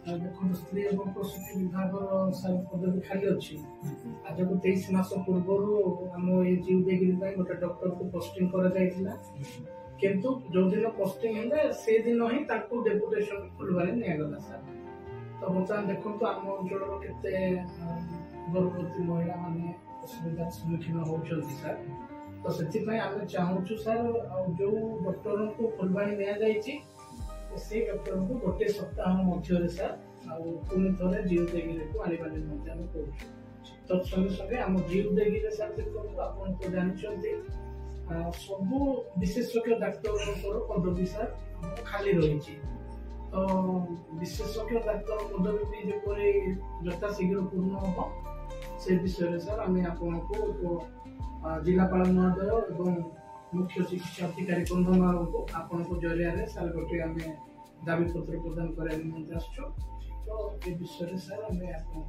देखो स्त्री एवं प्रसूति विभाग सर पदवी खाली अच्छी आज को 23 मास पूर्व आम ये जीवदेगिरी गोटे डॉक्टर को पोस्टिंग कर किंतु जो दिन पोस्टिंग है से दिन ही डेपुटेशन खोलबार निगला सर। तो बर्तमान देखो आम अंचल के गर्भवती महिला माने असुविधार सम्मुखीन होती सर। तो से आम चाहूँ सर जो डॉक्टर को फुलवाणी नि से डॉक्टर को गोटे सप्ताह मध्य सर पुणी थे जीवदेगिरी को आने कहूँ। तो संगे संगे आम जीवदेगिरी सर देखो आप तो जानते सब विशेषज्ञ डाक्तर पदवी सर खाली रही। तो विशेषज्ञ डाक्तर पदवी भी जपरी यथाशीघ्र पूर्ण हम से विषय सर आम आपको जिलापाल महोदय और मुख्य चिकित्सा अधिकारी कंधमाल को आपण जरिया सर गोटे आम दाबी पत्र प्रदान कर तो ये विषय सर आम आपको